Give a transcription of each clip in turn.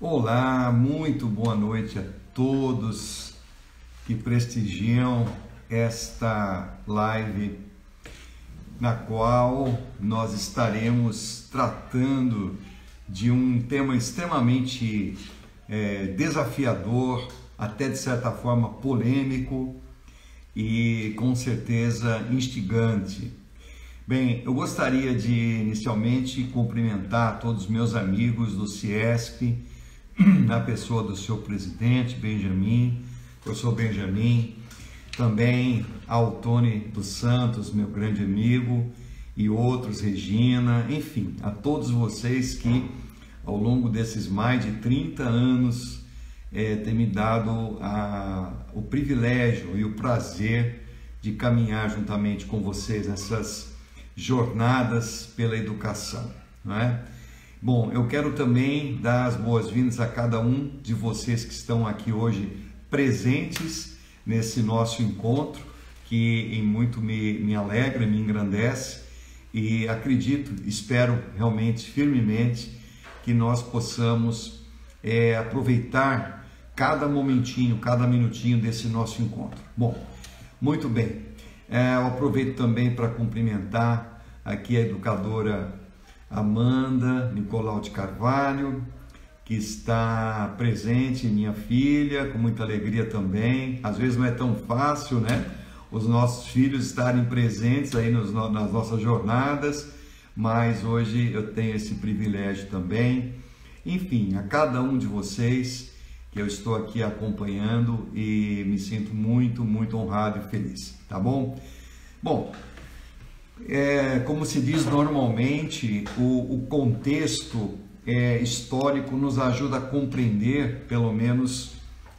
Olá, muito boa noite a todos que prestigiam esta live, na qual nós estaremos tratando de um tema extremamente desafiador, até de certa forma polêmico e com certeza instigante. Bem, eu gostaria de inicialmente cumprimentar todos os meus amigos do CIESP, na pessoa do seu presidente, Benjamin, professor Benjamin, também ao Tony dos Santos, meu grande amigo, e outros, Regina, enfim, a todos vocês que ao longo desses mais de 30 anos têm me dado o privilégio e o prazer de caminhar juntamente com vocês nessas jornadas pela educação, não é? Bom, eu quero também dar as boas-vindas a cada um de vocês que estão aqui hoje presentes nesse nosso encontro, que em muito me alegra, me engrandece, e acredito, espero realmente, firmemente, que nós possamos aproveitar cada momentinho, cada minutinho desse nosso encontro. Bom, muito bem, eu aproveito também para cumprimentar aqui a educadora Amanda Nicolau de Carvalho, que está presente, minha filha, com muita alegria também. Às vezes não é tão fácil, né? Os nossos filhos estarem presentes aí nas nossas jornadas, mas hoje eu tenho esse privilégio também. Enfim, a cada um de vocês que eu estou aqui acompanhando e me sinto muito, muito honrado e feliz, tá bom? Bom, como se diz normalmente, o contexto histórico nos ajuda a compreender, pelo menos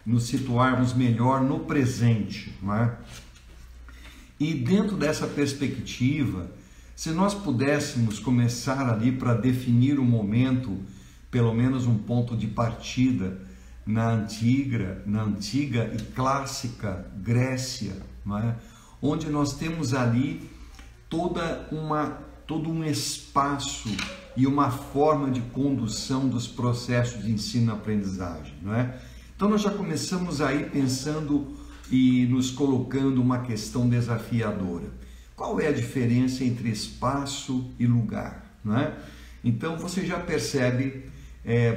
nos situarmos melhor no presente, não é? E dentro dessa perspectiva, se nós pudéssemos começar ali para definir um momento, pelo menos um ponto de partida na antiga e clássica Grécia, não é? Onde nós temos ali todo um espaço e uma forma de condução dos processos de ensino-aprendizagem, não é? Então nós já começamos aí pensando e nos colocando uma questão desafiadora. Qual é a diferença entre espaço e lugar, não é? Então você já percebe,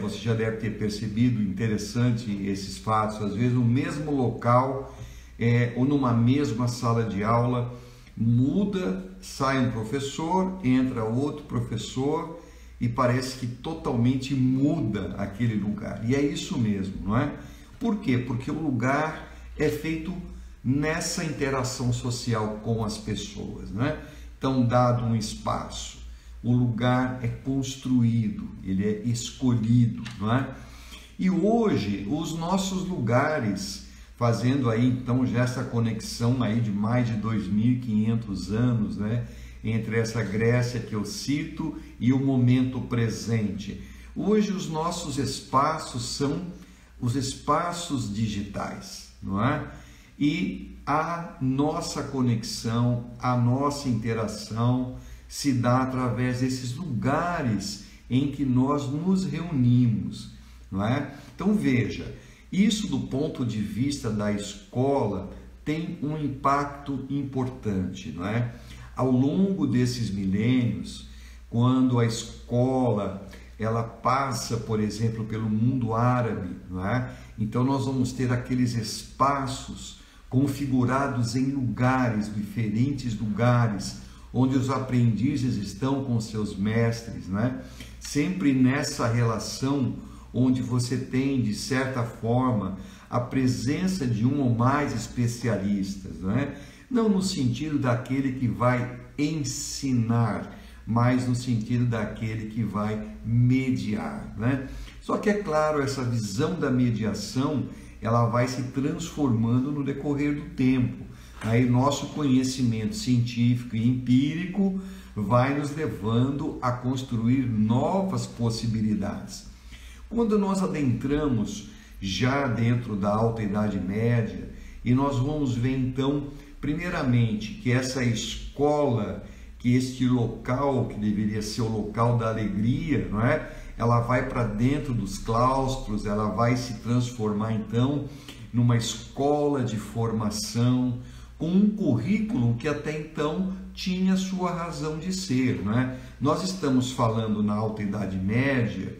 você já deve ter percebido, interessante esses fatos, às vezes no mesmo local ou numa mesma sala de aula, muda, sai um professor, entra outro professor e parece que totalmente muda aquele lugar. E é isso mesmo, não é? Por quê? Porque o lugar é feito nessa interação social com as pessoas, não é? Então, dado um espaço, o lugar é construído, ele é escolhido, não é? E hoje, os nossos lugares, fazendo aí então já essa conexão aí de mais de 2.500 anos, né, entre essa Grécia que eu cito e o momento presente. Hoje os nossos espaços são os espaços digitais, não é? E a nossa conexão, a nossa interação se dá através desses lugares em que nós nos reunimos, não é? Então veja, isso do ponto de vista da escola tem um impacto importante, não é? Ao longo desses milênios, quando a escola ela passa, por exemplo, pelo mundo árabe, não é? Então nós vamos ter aqueles espaços configurados em lugares, diferentes lugares, onde os aprendizes estão com seus mestres, não é? Sempre nessa relação onde você tem, de certa forma, a presença de um ou mais especialistas, não é? Não no sentido daquele que vai ensinar, mas no sentido daquele que vai mediar, né? Só que é claro, essa visão da mediação, ela vai se transformando no decorrer do tempo. Aí nosso conhecimento científico e empírico vai nos levando a construir novas possibilidades. Quando nós adentramos já dentro da Alta Idade Média, e nós vamos ver então, primeiramente, que essa escola que este local, que deveria ser o local da alegria, não é? Ela vai para dentro dos claustros, ela vai se transformar então numa escola de formação, com um currículo que até então tinha sua razão de ser, não é? Nós estamos falando na Alta Idade Média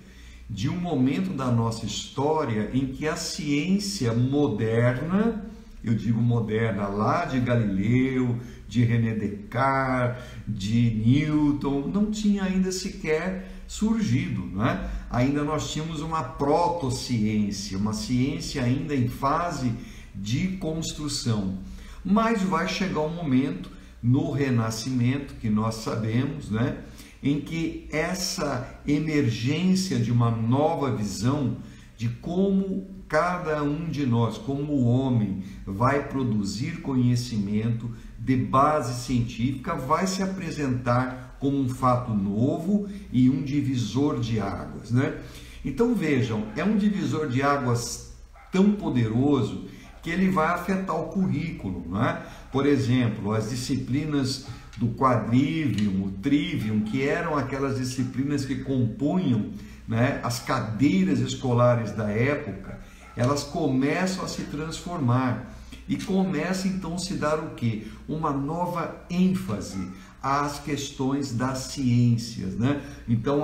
de um momento da nossa história em que a ciência moderna, eu digo moderna lá de Galileu, de René Descartes, de Newton, não tinha ainda sequer surgido, não é? Ainda nós tínhamos uma protociência, uma ciência ainda em fase de construção. Mas vai chegar um momento no Renascimento, que nós sabemos, né, em que essa emergência de uma nova visão de como cada um de nós, como o homem, vai produzir conhecimento de base científica, vai se apresentar como um fato novo e um divisor de águas, né? Então vejam, é um divisor de águas tão poderoso que ele vai afetar o currículo, não é? Por exemplo, as disciplinas do quadrivium, o trivium, que eram aquelas disciplinas que compunham, né, as cadeiras escolares da época, elas começam a se transformar e começa então a se dar o quê? Uma nova ênfase às questões das ciências, né? Então,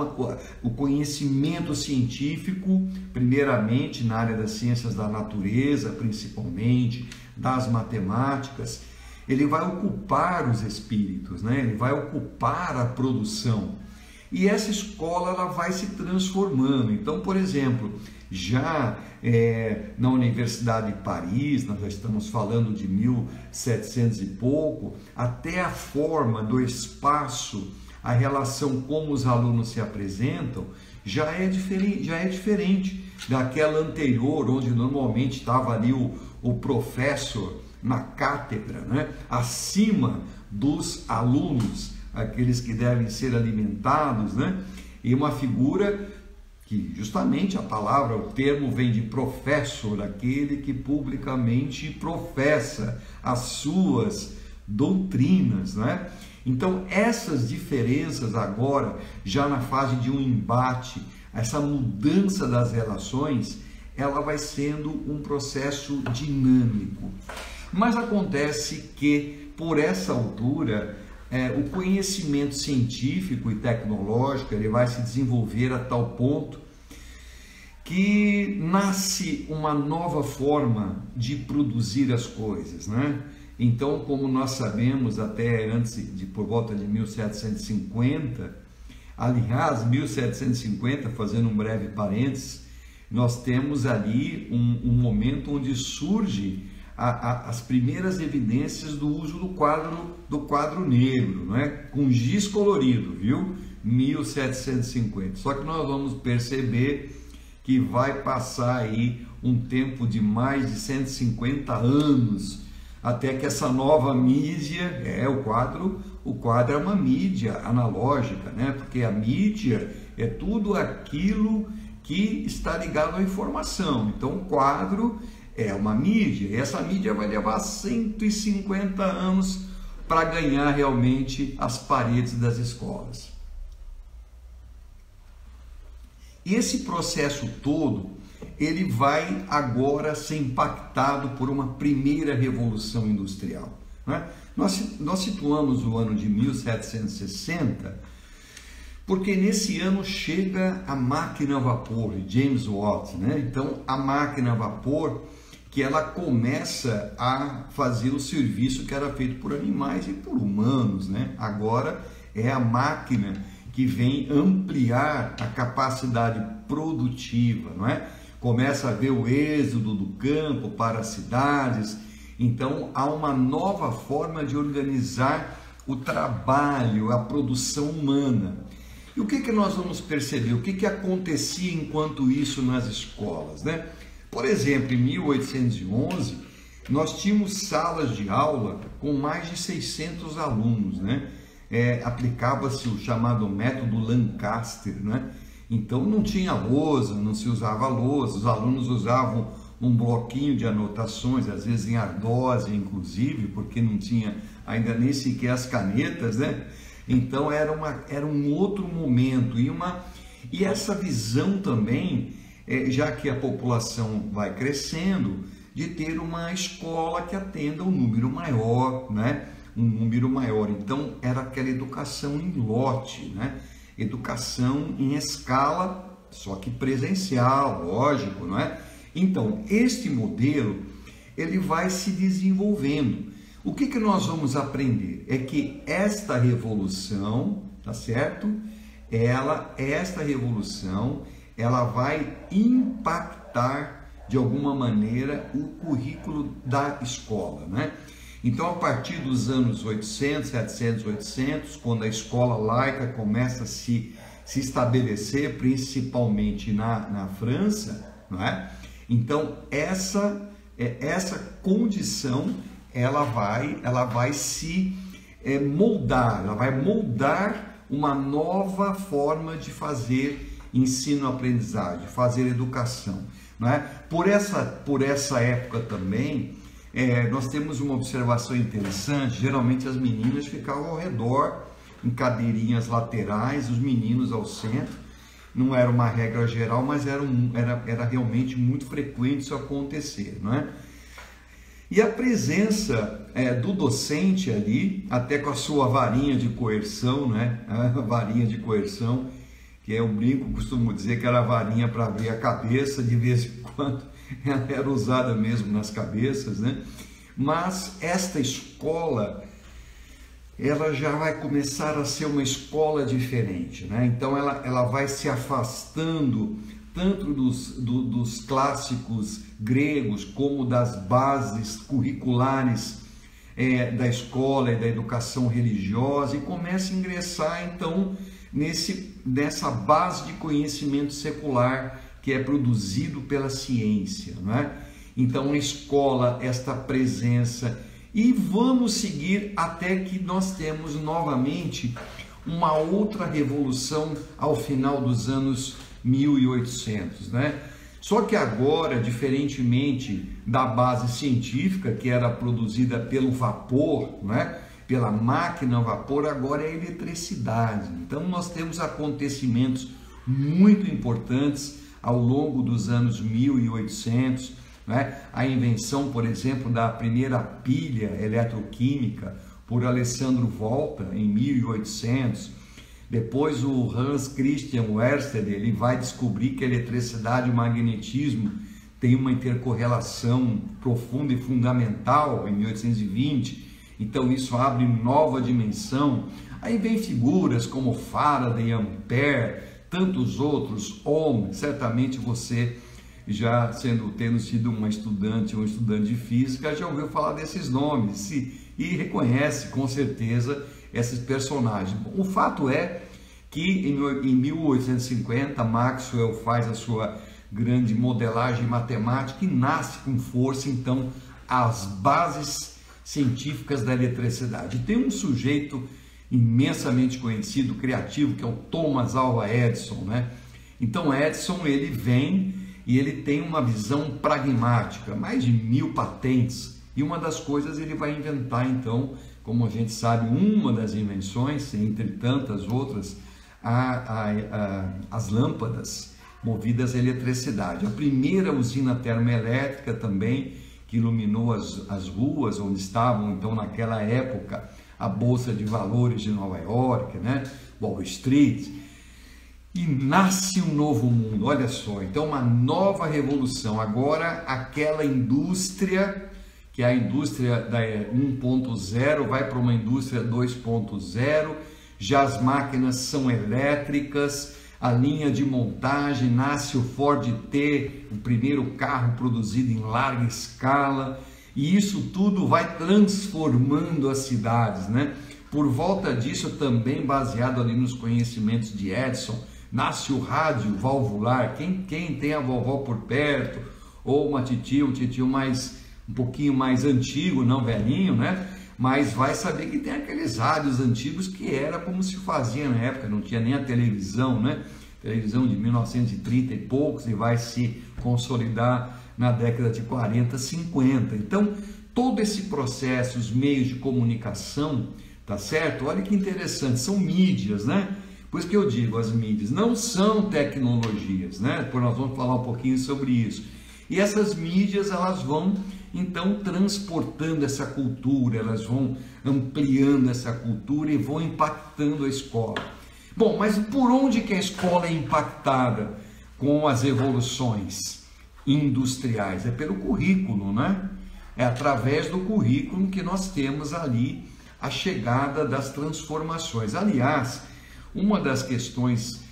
o conhecimento científico, primeiramente na área das ciências da natureza, principalmente, das matemáticas, ele vai ocupar os espíritos, né? Ele vai ocupar a produção. E essa escola ela vai se transformando. Então, por exemplo, já na Universidade de Paris, nós já estamos falando de 1700 e pouco, até a forma do espaço, a relação como os alunos se apresentam, já é diferente daquela anterior, onde normalmente estava ali o professor na cátedra, né, acima dos alunos, aqueles que devem ser alimentados, né, e uma figura que justamente a palavra, o termo vem de professor, aquele que publicamente professa as suas doutrinas, né? Então essas diferenças agora, já na fase de um embate, essa mudança das relações, ela vai sendo um processo dinâmico. Mas acontece que, por essa altura, o conhecimento científico e tecnológico ele vai se desenvolver a tal ponto que nasce uma nova forma de produzir as coisas, né? Então, como nós sabemos, até por volta de 1750, aliás, 1750, fazendo um breve parênteses, nós temos ali um momento onde surge as primeiras evidências do uso do quadro negro, não é? Com giz colorido, viu? 1750. Só que nós vamos perceber que vai passar aí um tempo de mais de 150 anos até que essa nova mídia, o quadro é uma mídia analógica, né? Porque a mídia é tudo aquilo que está ligado à informação. Então o quadro é uma mídia, e essa mídia vai levar 150 anos para ganhar realmente as paredes das escolas. E esse processo todo, ele vai agora ser impactado por uma primeira revolução industrial, né? Nós situamos o ano de 1760, porque nesse ano chega a máquina a vapor, de James Watt, né? Então, a máquina a vapor, que ela começa a fazer o serviço que era feito por animais e por humanos, né? Agora é a máquina que vem ampliar a capacidade produtiva, não é? Começa a ver o êxodo do campo para as cidades. Então há uma nova forma de organizar o trabalho, a produção humana. E o que nós vamos perceber? O que acontecia enquanto isso nas escolas, né? Por exemplo, em 1811, nós tínhamos salas de aula com mais de 600 alunos, né? Aplicava-se o chamado método Lancaster, né? Então não tinha lousa, não se usava lousa, os alunos usavam um bloquinho de anotações, às vezes em ardósia inclusive, porque não tinha ainda nem sequer as canetas, né? Então era um outro momento e essa visão também, já que a população vai crescendo, de ter uma escola que atenda um número maior, né? Um número maior. Então era aquela educação em lote, né? Educação em escala, só que presencial, lógico, não é? Então este modelo ele vai se desenvolvendo. O que nós vamos aprender? É que esta revolução, tá certo? Esta revolução, ela vai impactar de alguma maneira o currículo da escola, né? Então, a partir dos anos 800, 700, 800, quando a escola laica começa a se estabelecer, principalmente na França, não é? Então, essa condição, ela vai se moldar, ela vai moldar uma nova forma de fazer ensino-aprendizagem, fazer educação, não é? Por essa época também, nós temos uma observação interessante. Geralmente as meninas ficavam ao redor, em cadeirinhas laterais, os meninos ao centro. Não era uma regra geral, mas era realmente muito frequente isso acontecer, não é? E a presença do docente ali, até com a sua varinha de coerção, né? A varinha de coerção, que eu brinco, costumo dizer que era a varinha para abrir a cabeça, de vez em quando ela era usada mesmo nas cabeças, né? Mas esta escola, ela já vai começar a ser uma escola diferente, né? Então ela vai se afastando tanto dos clássicos gregos como das bases curriculares da escola e da educação religiosa, e começa a ingressar então nessa base de conhecimento secular que é produzido pela ciência, não é? Então a escola, esta presença, e vamos seguir até que nós temos novamente uma outra revolução ao final dos anos 1800, né? Só que agora, diferentemente da base científica, que era produzida pelo vapor, né? Pela máquina a vapor, agora é a eletricidade. Então nós temos acontecimentos muito importantes ao longo dos anos 1800, né? A invenção, por exemplo, da primeira pilha eletroquímica por Alessandro Volta em 1800. Depois o Hans Christian Ørsted, ele vai descobrir que a eletricidade e o magnetismo têm uma intercorrelação profunda e fundamental em 1820. Então isso abre nova dimensão. Aí vem figuras como Faraday, Ampère, tantos outros, Ohm. Certamente você, já tendo sido um estudante de física, já ouviu falar desses nomes e reconhece com certeza esses personagens. Bom, o fato é que em 1850 Maxwell faz a sua grande modelagem matemática e nasce com força então as bases científicas da eletricidade. Tem um sujeito imensamente conhecido, criativo, que é o Thomas Alva Edison, né? Então Edison, ele vem e ele tem uma visão pragmática, mais de 1000 patentes, e uma das coisas ele vai inventar então, como a gente sabe, uma das invenções, entre tantas outras, as lâmpadas movidas a eletricidade. A primeira usina termoelétrica também, que iluminou as ruas onde estavam então naquela época a Bolsa de Valores de Nova York, né? Wall Street, e nasce um novo mundo. Olha só, então uma nova revolução. Agora aquela indústria, que é a indústria da 1.0, vai para uma indústria 2.0, já as máquinas são elétricas, a linha de montagem, nasce o Ford T, o primeiro carro produzido em larga escala, e isso tudo vai transformando as cidades, né? Por volta disso, também baseado ali nos conhecimentos de Edison, nasce o rádio valvular. Quem tem a vovó por perto, ou uma titia, um titio um pouquinho mais antigo, não velhinho, né? Mas vai saber que tem aqueles rádios antigos que era como se fazia na época, não tinha nem a televisão, né? Televisão de 1930 e poucos, e vai se consolidar na década de 40, 50. Então, todo esse processo, os meios de comunicação tá certo? Olha que interessante, são mídias, né? Por isso que eu digo, as mídias não são tecnologias, né? Por nós vamos falar um pouquinho sobre isso. E essas mídias, elas vão então transportando essa cultura, elas vão ampliando essa cultura e vão impactando a escola. Bom, mas por onde que a escola é impactada com as evoluções industriais? É pelo currículo, né? É através do currículo que nós temos ali a chegada das transformações. Aliás, uma das questões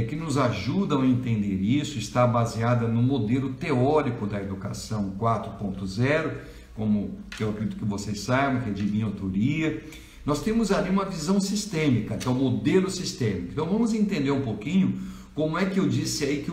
que nos ajudam a entender isso está baseada no modelo teórico da educação 4.0, como eu acredito que vocês saibam, que é de minha autoria. Nós temos ali uma visão sistêmica, que é o modelo sistêmico. Então vamos entender um pouquinho como é que eu disse aí que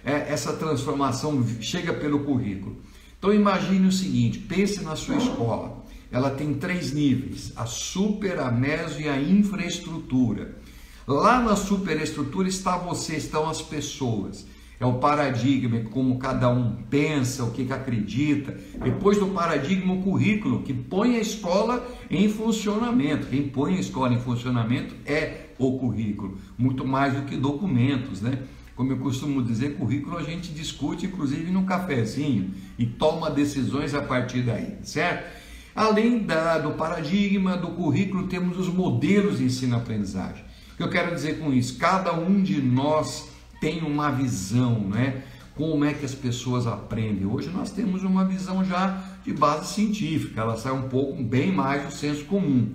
essa transformação chega pelo currículo. Então imagine o seguinte, pense na sua escola. Ela tem 3 níveis, a super, a meso e a infraestrutura. Lá na superestrutura estão as pessoas, é o paradigma, como cada um pensa, o que acredita. Depois do paradigma, o currículo, que põe a escola em funcionamento. Quem põe a escola em funcionamento é o currículo, muito mais do que documentos, né? Como eu costumo dizer, currículo a gente discute, inclusive no cafezinho, e toma decisões a partir daí, certo? Além do paradigma, do currículo, temos os modelos de ensino-aprendizagem. O que eu quero dizer com isso? Cada um de nós tem uma visão, né? Como é que as pessoas aprendem. Hoje nós temos uma visão já de base científica, ela sai um pouco, bem mais do senso comum.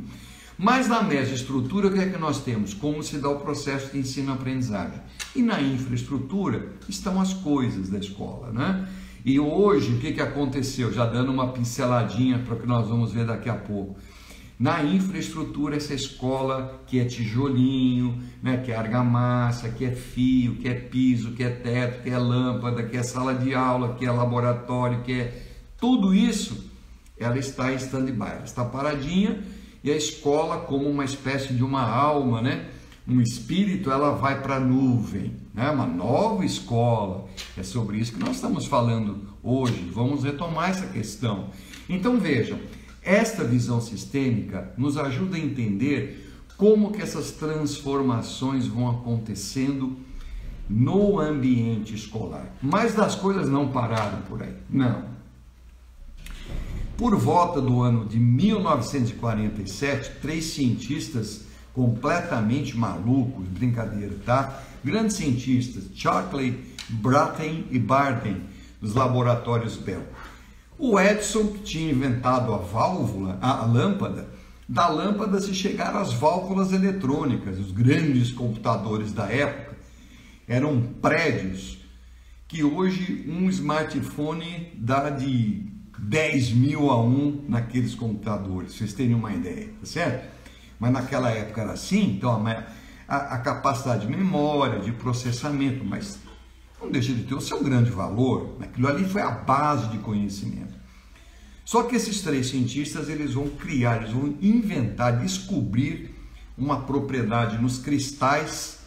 Mas na mesoestrutura, o que é que nós temos? Como se dá o processo de ensino-aprendizagem. E na infraestrutura estão as coisas da escola, né? E hoje, o que aconteceu? Já dando uma pinceladinha para o que nós vamos ver daqui a pouco. Na infraestrutura, essa escola que é tijolinho, né, que é argamassa, que é fio, que é piso, que é teto, que é lâmpada, que é sala de aula, que é laboratório, que é tudo isso, ela está em stand-by, ela está paradinha, e a escola, como uma espécie de uma alma, né, um espírito, ela vai para a nuvem, né, uma nova escola. É sobre isso que nós estamos falando hoje. Vamos retomar essa questão. Então vejam, esta visão sistêmica nos ajuda a entender como que essas transformações vão acontecendo no ambiente escolar. Mas as coisas não pararam por aí, não. Por volta do ano de 1947, 3 cientistas completamente malucos, brincadeira, tá? Grandes cientistas, Shockley, Brattain e Bardeen, dos laboratórios Bell. O Edison, que tinha inventado a válvula, a lâmpada, da lâmpada se chegaram às válvulas eletrônicas. Os grandes computadores da época eram prédios que hoje um smartphone dá de 10 mil a um naqueles computadores, vocês terem uma ideia, tá certo? Mas naquela época era assim, então a capacidade de memória, de processamento, mas não deixa de ter o seu grande valor. Aquilo ali foi a base de conhecimento. Só que esses 3 cientistas, eles vão criar, eles vão inventar, descobrir uma propriedade nos cristais,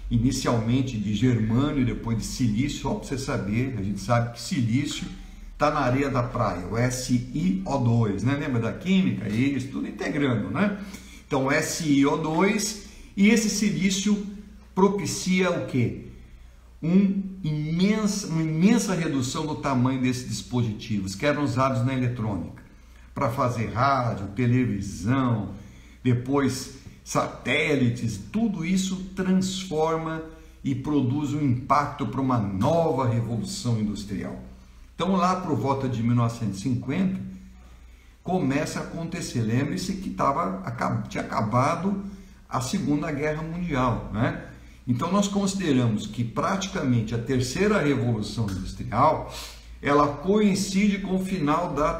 inicialmente de germânio e depois de silício. Só para você saber, a gente sabe que silício está na areia da praia, o SiO2, né? Lembra da química? Isso, tudo integrando, né? Então, SiO2, e esse silício propicia o quê? Uma imensa redução do tamanho desses dispositivos que eram usados na eletrônica para fazer rádio, televisão, depois satélites. Tudo isso transforma e produz um impacto para uma nova revolução industrial. Então lá por volta de 1950 começa a acontecer. Lembre-se que tinha acabado a Segunda Guerra Mundial, né? Então nós consideramos que praticamente a terceira revolução industrial, ela coincide com o final da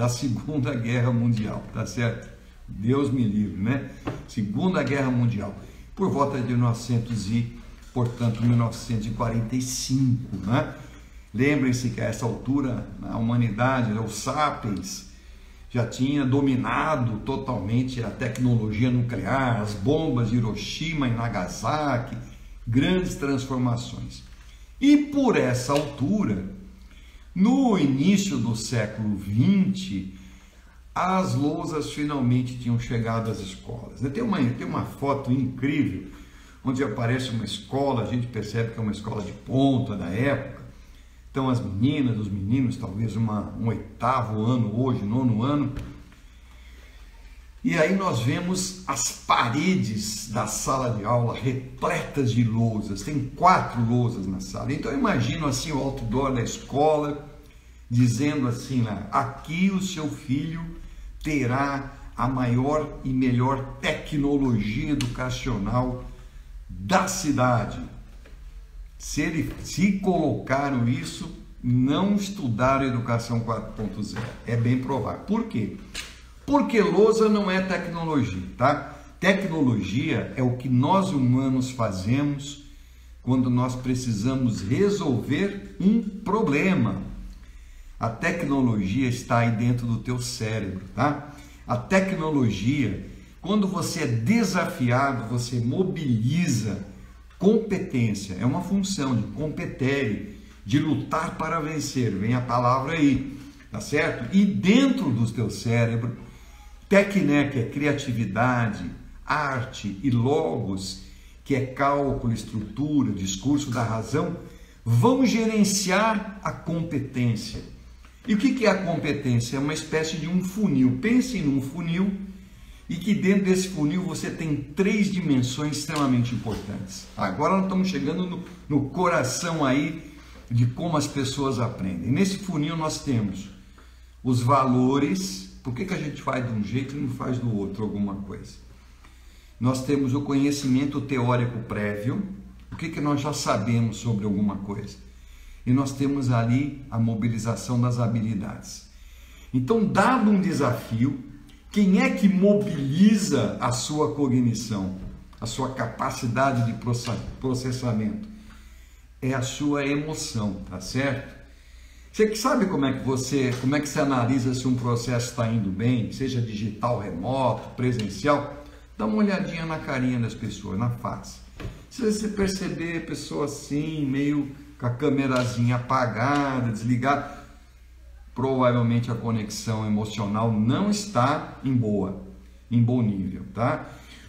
Segunda Guerra Mundial, tá certo? Deus me livre, né? Segunda Guerra Mundial, por volta de 1945, né? Lembrem-se que a essa altura a humanidade, os sapiens, já tinha dominado totalmente a tecnologia nuclear, as bombas de Hiroshima e Nagasaki, grandes transformações. E por essa altura, no início do século XX, as lousas finalmente tinham chegado às escolas. Tem uma foto incrível, onde aparece uma escola, a gente percebe que é uma escola de ponta da época. Então as meninas, os meninos, talvez um 8º ano hoje, 9º ano. E aí nós vemos as paredes da sala de aula repletas de lousas. Tem 4 lousas na sala. Então eu imagino assim o outdoor da escola, dizendo assim lá: aqui o seu filho terá a maior e melhor tecnologia educacional da cidade. Se colocaram isso, não estudaram educação 4.0. É bem provável. Por quê? Porque lousa não é tecnologia, tá? Tecnologia é o que nós humanos fazemos quando nós precisamos resolver um problema. A tecnologia está aí dentro do teu cérebro, tá? A tecnologia, quando você é desafiado, você mobiliza competência. É uma função de competere, de lutar para vencer. Vem a palavra aí, tá certo? E dentro do teu cérebro, tecné, que é criatividade, arte, e logos, que é cálculo, estrutura, discurso da razão, vão gerenciar a competência. E o que é a competência? É uma espécie de um funil. Pense num funil e que dentro desse funil você tem 3 dimensões extremamente importantes. Agora nós estamos chegando no coração aí de como as pessoas aprendem. Nesse funil nós temos os valores. Por que a gente faz de um jeito e não faz do outro alguma coisa? Nós temos o conhecimento teórico prévio. O que nós já sabemos sobre alguma coisa? E nós temos ali a mobilização das habilidades. Então, dado um desafio, quem é que mobiliza a sua cognição, a sua capacidade de processamento? É a sua emoção, tá certo? Você sabe como é que você analisa se um processo está indo bem, seja digital, remoto, presencial? Dá uma olhadinha na carinha das pessoas, na face. Se você perceber a pessoa assim, meio com a câmerazinha apagada, desligada, provavelmente a conexão emocional não está em bom nível, tá?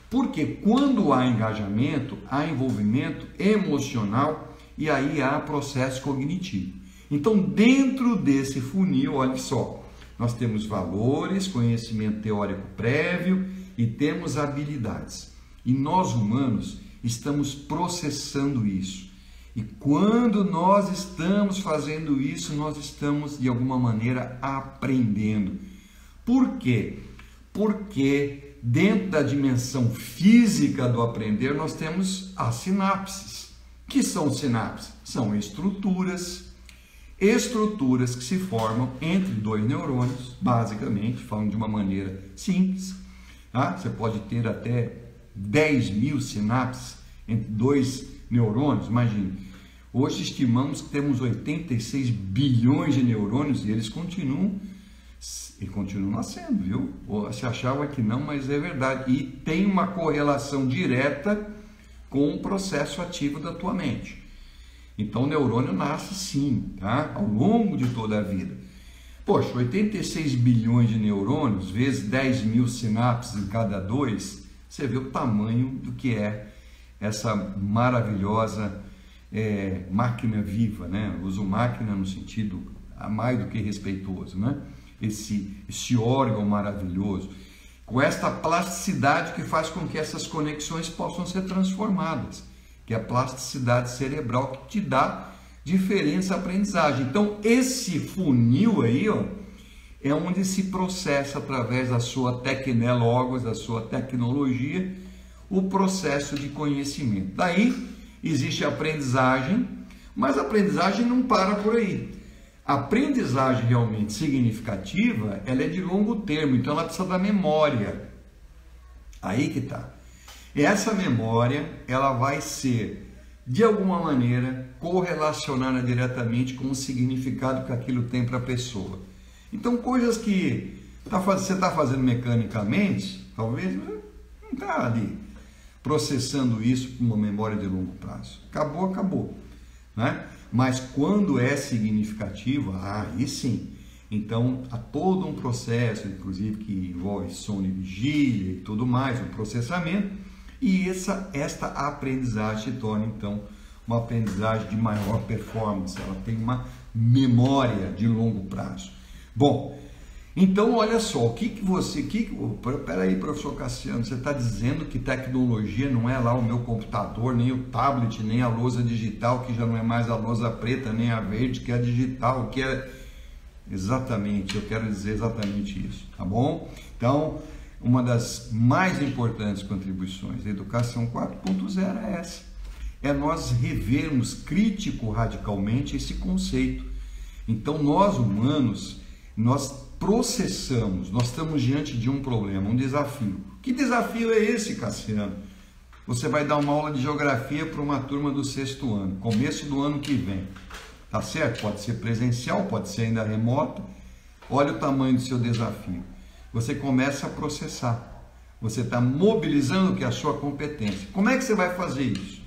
Porque quando há engajamento, há envolvimento emocional e aí há processo cognitivo. Então, dentro desse funil, olha só, nós temos valores, conhecimento teórico prévio e temos habilidades. E nós humanos estamos processando isso. E quando nós estamos fazendo isso, nós estamos de alguma maneira aprendendo. Por quê? Porque dentro da dimensão física do aprender, nós temos as sinapses. Que são sinapses? São estruturas que se formam entre 2 neurônios, basicamente, falando de uma maneira simples. Tá? Você pode ter até 10.000 sinapses entre 2 neurônios, imagine. Hoje estimamos que temos 86 bilhões de neurônios e eles continuam nascendo, viu? Você achava que não, mas é verdade. E tem uma correlação direta com o processo ativo da tua mente. Então o neurônio nasce sim, tá? Ao longo de toda a vida. Poxa, 86 bilhões de neurônios vezes 10.000 sinapses em cada 2, você vê o tamanho do que é essa maravilhosa máquina viva, né? Uso máquina no sentido mais do que respeitoso, né? Esse órgão maravilhoso, com esta plasticidade que faz com que essas conexões possam ser transformadas, que é a plasticidade cerebral que te dá diferentes aprendizagens. Então, esse funil aí, ó, é onde se processa através da sua tecné logos, da sua tecnologia, o processo de conhecimento. Daí existe a aprendizagem, mas a aprendizagem não para por aí. A aprendizagem realmente significativa, ela é de longo termo, então ela precisa da memória. Aí que tá. Essa memória, ela vai ser, de alguma maneira, correlacionada diretamente com o significado que aquilo tem para a pessoa. Então, coisas que você está fazendo mecanicamente, talvez não está ali processando isso com uma memória de longo prazo. Acabou, né? Mas quando é significativo, aí sim, Então, há todo um processo, inclusive, que envolve sono e vigília e tudo mais, o processamento, e esta aprendizagem se torna, então, uma aprendizagem de maior performance, ela tem uma memória de longo prazo. Bom, então olha só, peraí, professor Cassiano, você está dizendo que tecnologia não é lá o meu computador, nem o tablet, nem a lousa digital, que já não é mais a lousa preta, nem a verde, que é a digital, que é... Exatamente, eu quero dizer exatamente isso, tá bom? Então, uma das mais importantes contribuições da educação 4.0 é essa. É nós revermos crítico radicalmente esse conceito. Então, nós humanos, nós processamos, nós estamos diante de um problema, um desafio. Que desafio é esse, Cassiano? Você vai dar uma aula de geografia para uma turma do 6º ano, começo do ano que vem. Tá certo? Pode ser presencial, pode ser ainda remoto. Olha o tamanho do seu desafio. Você começa a processar. Você está mobilizando o que é a sua competência. Como é que você vai fazer isso?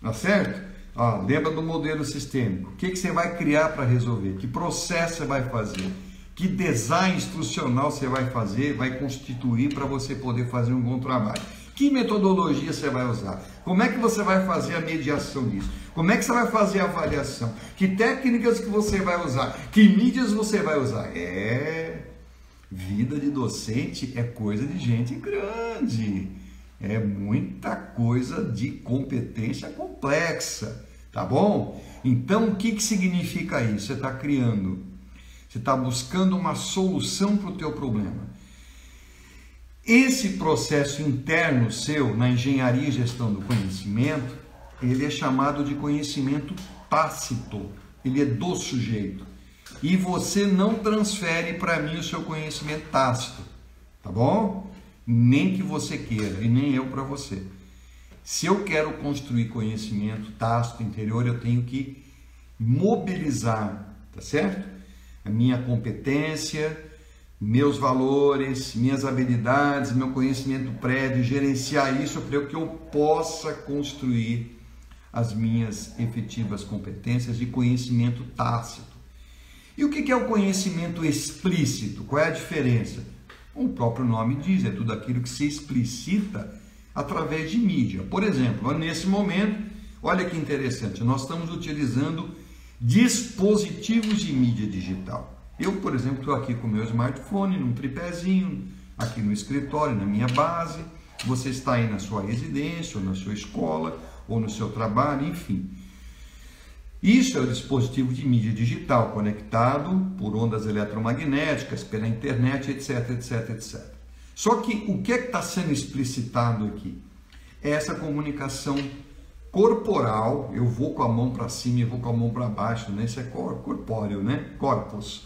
Tá certo? Lembra do modelo sistêmico. O que você vai criar para resolver? Que processo você vai fazer? Que design instrucional você vai fazer, vai constituir para você poder fazer um bom trabalho? Que metodologia você vai usar? Como é que você vai fazer a mediação disso? Como é que você vai fazer a avaliação? Que técnicas que você vai usar? Que mídias você vai usar? Vida de docente é coisa de gente grande. É muita coisa de competência complexa, tá bom? Então, o que significa isso? Você está criando, você está buscando uma solução para o teu problema. Esse processo interno seu, na engenharia e gestão do conhecimento, ele é chamado de conhecimento tácito, ele é do sujeito. E você não transfere para mim o seu conhecimento tácito, tá bom? Nem que você queira, e nem eu para você. Se eu quero construir conhecimento tácito interior, eu tenho que mobilizar, tá certo? A minha competência, meus valores, minhas habilidades, meu conhecimento prévio, gerenciar isso para que eu possa construir as minhas efetivas competências de conhecimento tácito. E o que é o conhecimento explícito? Qual é a diferença? O próprio nome diz, é tudo aquilo que se explicita através de mídia. Por exemplo, nesse momento, olha que interessante, nós estamos utilizando dispositivos de mídia digital. Eu, por exemplo, estou aqui com o meu smartphone, num tripézinho, aqui no escritório, na minha base. Você está aí na sua residência, ou na sua escola, ou no seu trabalho, enfim. Isso é o dispositivo de mídia digital, conectado por ondas eletromagnéticas, pela internet, etc, etc, etc. Só que o que está sendo explicitado aqui? É essa comunicação corporal, eu vou com a mão para cima e vou com a mão para baixo, né? Isso é corpóreo, né? Corpus.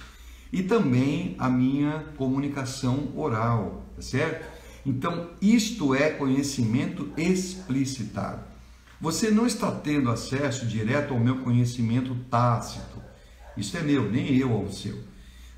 E também a minha comunicação oral, tá certo? Então, isto é conhecimento explicitado. Você não está tendo acesso direto ao meu conhecimento tácito. Isso é meu, nem eu ao seu.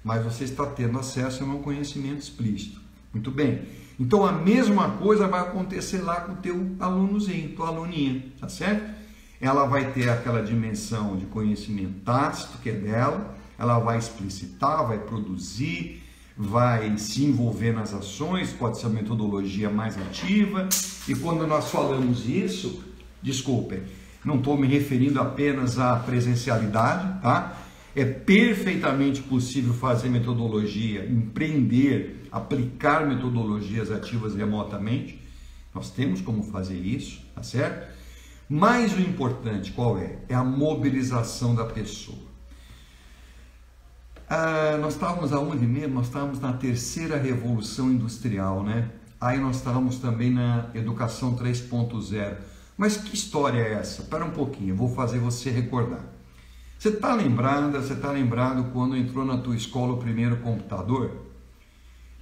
Mas você está tendo acesso ao meu conhecimento explícito. Muito bem. Então, a mesma coisa vai acontecer lá com o teu alunozinho, tua aluninha, tá certo? Ela vai ter aquela dimensão de conhecimento tácito, que é dela, ela vai explicitar, vai produzir, vai se envolver nas ações, pode ser a metodologia mais ativa, e quando nós falamos isso, desculpem, não estou me referindo apenas à presencialidade, tá? É perfeitamente possível fazer metodologia, empreender, aplicar metodologias ativas remotamente, nós temos como fazer isso, tá certo? Mas o importante qual é? É a mobilização da pessoa. Nós estávamos aonde mesmo? Nós estávamos na terceira revolução industrial, né? Aí nós estávamos também na educação 3.0. Mas que história é essa? Espera um pouquinho, eu vou fazer você recordar. Você está lembrado quando entrou na tua escola o primeiro computador?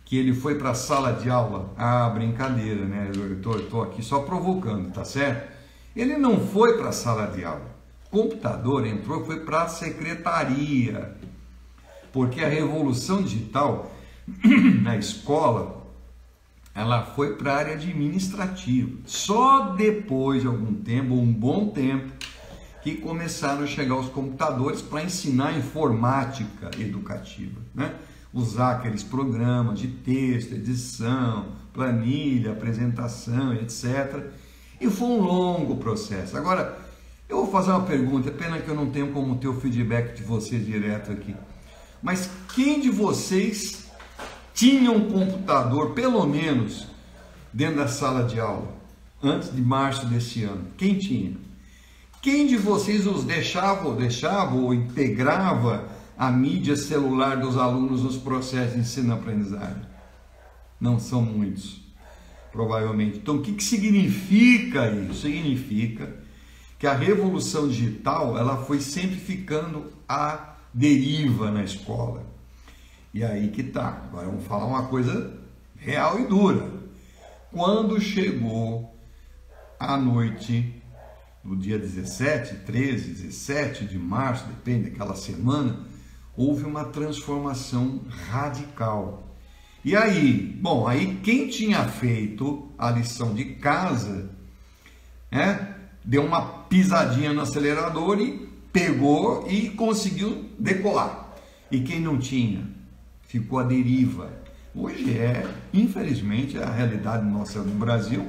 Que ele foi para a sala de aula? Brincadeira, né? Eu estou aqui só provocando, tá certo? Ele não foi para a sala de aula. O computador entrou, foi para a secretaria. Porque a revolução digital na escola, ela foi para a área administrativa. Só depois de algum tempo, um bom tempo, que começaram a chegar os computadores para ensinar informática educativa, né? Usar aqueles programas de texto, edição, planilha, apresentação, etc. E foi um longo processo. Agora, eu vou fazer uma pergunta, é pena que eu não tenho como ter o feedback de vocês direto aqui. Mas quem de vocês tinha um computador, pelo menos, dentro da sala de aula, antes de março desse ano? Quem tinha? Quem de vocês os deixava ou integrava a mídia celular dos alunos nos processos de ensino-aprendizagem? Não são muitos, provavelmente. Então, o que significa isso? Significa que a revolução digital ela foi sempre ficando à deriva na escola. E aí que tá. Agora vamos falar uma coisa real e dura. Quando chegou a noite do dia 17, 13, 17 de março, depende daquela semana, houve uma transformação radical. E aí, bom, aí quem tinha feito a lição de casa, né, deu uma pisadinha no acelerador e pegou e conseguiu decolar. E quem não tinha, ficou à deriva. Hoje infelizmente, a realidade nossa no Brasil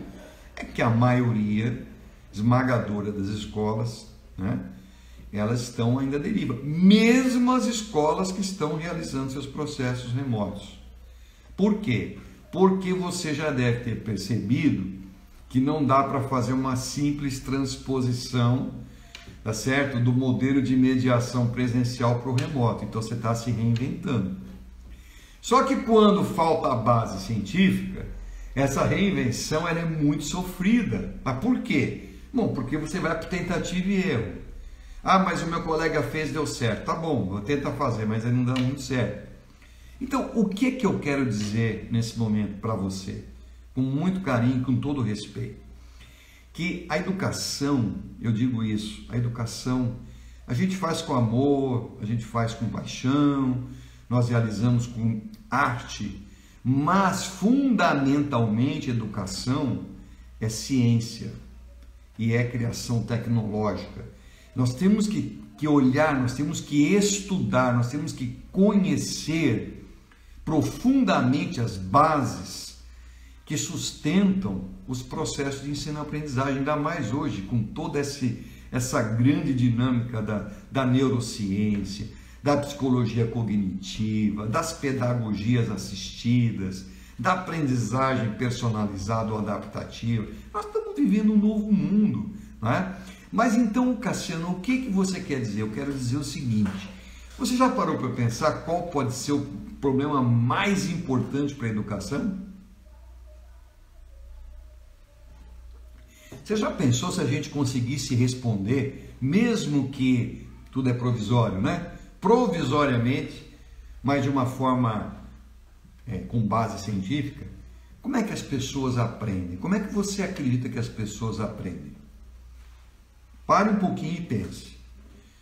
é que a maioria esmagadora das escolas, né, elas estão ainda à deriva. Mesmo as escolas que estão realizando seus processos remotos. Por quê? Porque você já deve ter percebido que não dá para fazer uma simples transposição, tá certo, do modelo de mediação presencial para o remoto. Então você está se reinventando. Só que quando falta a base científica, essa reinvenção ela é muito sofrida. Mas por quê? Bom, porque você vai para tentativa e erro. Ah, mas o meu colega fez, deu certo. Tá bom, vou tentar fazer, mas aí não dá muito certo. Então, o que eu quero dizer nesse momento para você? Com muito carinho, com todo respeito. Que a educação, eu digo isso, a educação, a gente faz com amor, a gente faz com paixão, nós realizamos com arte, mas fundamentalmente educação é ciência e é criação tecnológica. Nós temos que olhar, nós temos que estudar, nós temos que conhecer profundamente as bases que sustentam os processos de ensino-aprendizagem, ainda mais hoje, com toda essa grande dinâmica da neurociência, da psicologia cognitiva, das pedagogias assistidas, da aprendizagem personalizada ou adaptativa. Nós estamos vivendo um novo mundo, não é? Mas então, Cassiano, o que você quer dizer? Eu quero dizer o seguinte: você já parou para pensar qual pode ser o problema mais importante para a educação? Você já pensou se a gente conseguisse responder, mesmo que tudo é provisório, né? Provisoriamente, mas de uma forma com base científica, como é que as pessoas aprendem? Como é que você acredita que as pessoas aprendem? Pare um pouquinho e pense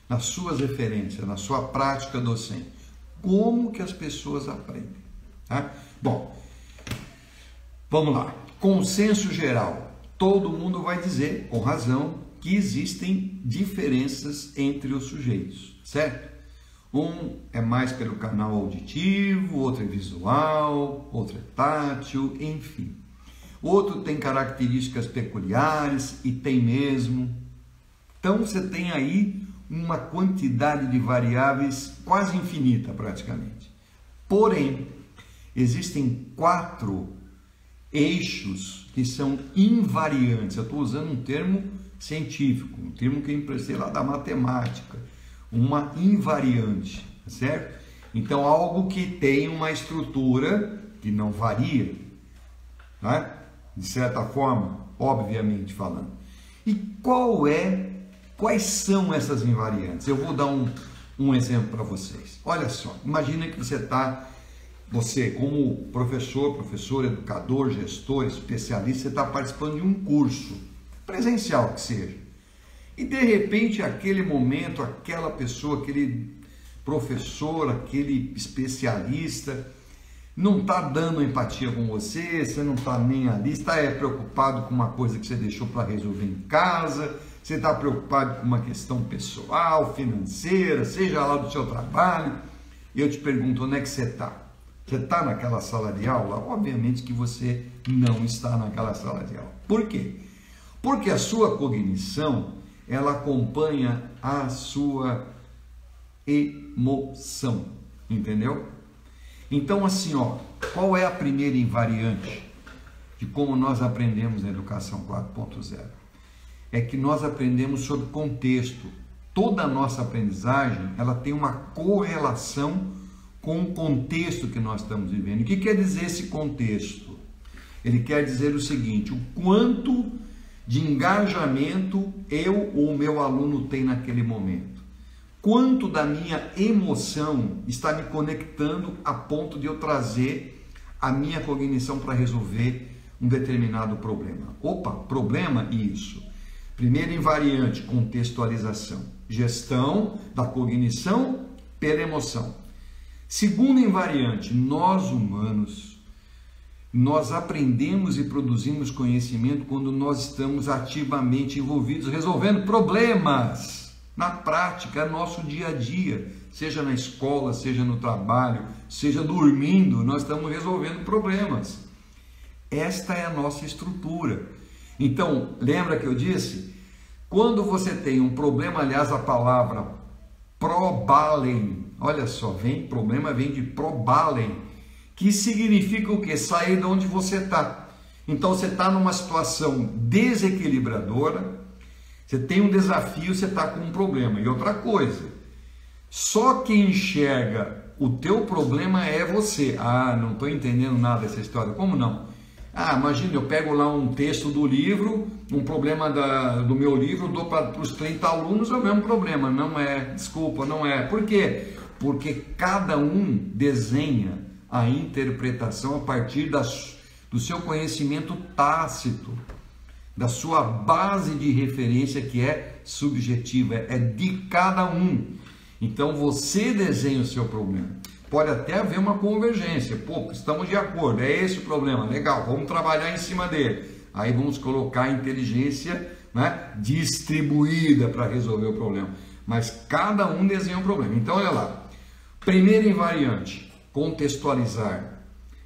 nas suas referências, na sua prática docente. Como que as pessoas aprendem? Tá? Bom, vamos lá. Consenso geral. Todo mundo vai dizer, com razão, que existem diferenças entre os sujeitos, certo? Um é mais pelo canal auditivo, outro é visual, outro é tátil, enfim. Outro tem características peculiares e tem mesmo. Então você tem aí uma quantidade de variáveis quase infinita praticamente. Porém, existem 4 eixos que são invariantes. Eu estou usando um termo científico, um termo que eu emprestei lá da matemática. Uma invariante, certo? Então, algo que tem uma estrutura que não varia, né? De certa forma, obviamente falando. E quais são essas invariantes? Eu vou dar um exemplo para vocês. Olha só, imagina que você como professor, educador, gestor, especialista, você está participando de um curso, presencial que seja. E de repente, aquele momento, aquela pessoa, aquele professor, aquele especialista, não está dando empatia com você não está nem ali, está preocupado com uma coisa que você deixou para resolver em casa, você está preocupado com uma questão pessoal, financeira, seja lá do seu trabalho, e eu te pergunto, onde é que você está? Você está naquela sala de aula? Obviamente que você não está naquela sala de aula. Por quê? Porque a sua cognição, ela acompanha a sua emoção, entendeu? Então, assim, ó, qual é a primeira invariante de como nós aprendemos na Educação 4.0? É que nós aprendemos sobre contexto. Toda a nossa aprendizagem, ela tem uma correlação com o contexto que nós estamos vivendo. O que quer dizer esse contexto? Ele quer dizer o seguinte, o quanto de engajamento eu ou o meu aluno tem naquele momento. Quanto da minha emoção está me conectando a ponto de eu trazer a minha cognição para resolver um determinado problema. Opa, problema isso. Primeira invariante, contextualização. Gestão da cognição pela emoção. Segunda invariante, nós humanos, nós aprendemos e produzimos conhecimento quando nós estamos ativamente envolvidos, resolvendo problemas. Na prática, é nosso dia a dia, seja na escola, seja no trabalho, seja dormindo, nós estamos resolvendo problemas. Esta é a nossa estrutura. Então, lembra que eu disse? Quando você tem um problema, aliás, a palavra probalen, olha só, problema vem de probalen, que significa o quê? Sair de onde você está. Então, você está numa situação desequilibradora, você tem um desafio, você está com um problema. E outra coisa, só quem enxerga o teu problema é você. Ah, não estou entendendo nada dessa história. Como não? Ah, imagina, eu pego lá um texto do livro, um problema do meu livro, dou para os 30 alunos, é o mesmo problema. Não é, desculpa, não é. Por quê? Porque cada um desenha a interpretação a partir do seu conhecimento tácito, da sua base de referência que é subjetiva, é de cada um. Então você desenha o seu problema. Pode até haver uma convergência, pô, estamos de acordo, é esse o problema, legal, vamos trabalhar em cima dele. Aí vamos colocar a inteligência, né, distribuída para resolver o problema. Mas cada um desenha um problema. Então olha lá, primeira invariante, contextualizar.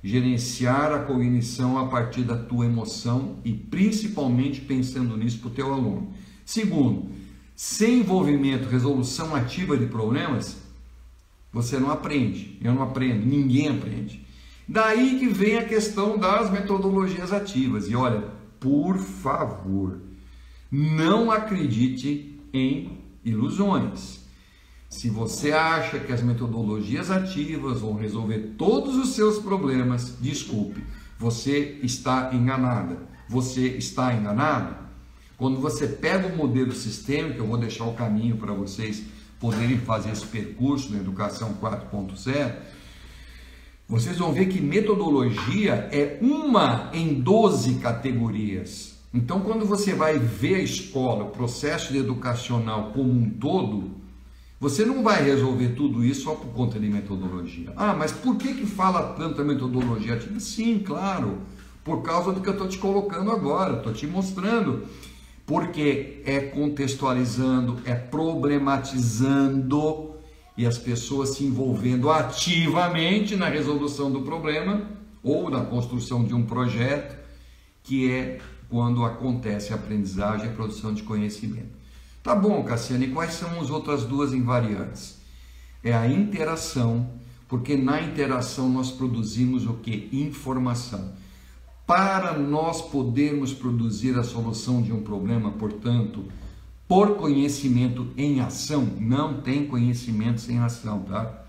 Gerenciar a cognição a partir da tua emoção e principalmente pensando nisso para o teu aluno. Segundo, sem envolvimento, resolução ativa de problemas, você não aprende, eu não aprendo, ninguém aprende. Daí que vem a questão das metodologias ativas. E olha, por favor, não acredite em ilusões. Se você acha que as metodologias ativas vão resolver todos os seus problemas, desculpe, você está enganada. Você está enganado? Quando você pega o modelo sistêmico, eu vou deixar o caminho para vocês poderem fazer esse percurso na Educação 4.0, vocês vão ver que metodologia é uma em 12 categorias. Então, quando você vai ver a escola, o processo educacional como um todo, você não vai resolver tudo isso só por conta de metodologia. Ah, mas por que fala tanto a metodologia ativa? Sim, claro, por causa do que eu estou te colocando agora, estou te mostrando. Porque é contextualizando, é problematizando e as pessoas se envolvendo ativamente na resolução do problema ou na construção de um projeto, que é quando acontece a aprendizagem e a produção de conhecimento. Tá bom, Cassiano, e quais são as outras duas invariantes? É a interação, porque na interação nós produzimos o que? Informação. Para nós podermos produzir a solução de um problema, portanto, por conhecimento em ação, não tem conhecimento sem ação, tá?